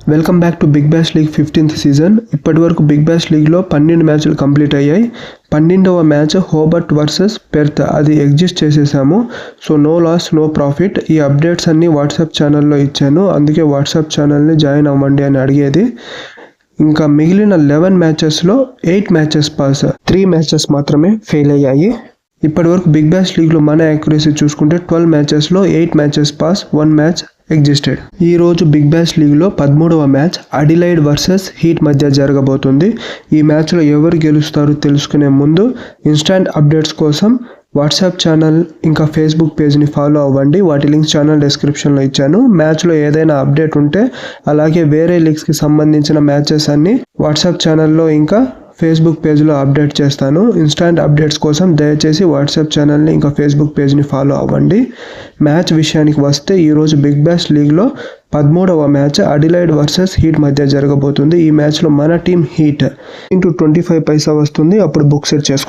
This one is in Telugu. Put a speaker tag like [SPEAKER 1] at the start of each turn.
[SPEAKER 1] Welcome back to Big Bash League 15th season. ఇప్పటి వరకు బిగ్ బ్యాష్ లీగ్లో 12 మ్యాచ్లు కంప్లీట్ అయ్యాయి. 12వ మ్యాచ్ హోబర్ట్ వర్సెస్ పెర్త్, అది ఎగ్జిస్ట్ చేసేసాము. So no loss no profit. ఈ అప్డేట్స్ అన్నీ వాట్సాప్ ఛానల్లో ఇచ్చాను, అందుకే వాట్సాప్ ఛానల్ని జాయిన్ అవ్వండి అని అడిగేది. ఇంకా మిగిలిన 11 మ్యాచెస్లో 8 మ్యాచెస్ పాస్, 3 మ్యాచెస్ మాత్రమే ఫెయిల్ అయ్యాయి. ఇప్పటి వరకు బిగ్ బ్యాష్ లీగ్లో మన యాక్యురసీ చూసుకుంటే 12 మ్యాచెస్లో 8 మ్యాచెస్ పాస్, 1 మ్యాచ్ ఎగ్జిస్టెడ్. ఈ రోజు బిగ్ బ్యాష్ లీగ్లో 13వ మ్యాచ్ అడిలైడ్ వర్సెస్ హీట్ మధ్య జరగబోతుంది. ఈ మ్యాచ్లో ఎవరు గెలుస్తారో తెలుసుకునే ముందు ఇన్స్టాంట్ అప్డేట్స్ కోసం వాట్సాప్ ఛానల్ ఇంకా ఫేస్బుక్ పేజ్ని ఫాలో అవ్వండి. వాటి లింక్స్ ఛానల్ డిస్క్రిప్షన్లో ఇచ్చాను. మ్యాచ్లో ఏదైనా అప్డేట్ ఉంటే, అలాగే వేరే లీగ్స్కి సంబంధించిన మ్యాచెస్ అన్ని వాట్సాప్ ఛానల్లో ఇంకా ఫేస్బుక్ పేజ్లో అప్డేట్ చేస్తాను. ఇన్స్టాంట్ అప్డేట్స్ కోసం దయచేసి వాట్సాప్ ఛానల్ని ఇంకా ఫేస్బుక్ పేజ్ని ఫాలో అవ్వండి. మ్యాచ్ విషయానికి వస్తే ఈరోజు బిగ్ బ్యాష్ లీగ్లో 13వ మ్యాచ్ అడిలైడ్ వర్సెస్ హీట్ మధ్య జరగబోతుంది. ఈ మ్యాచ్లో మన టీం హీట్ 25 పైసా వస్తుంది, అప్పుడు బుక్ సెట్ చేసుకో.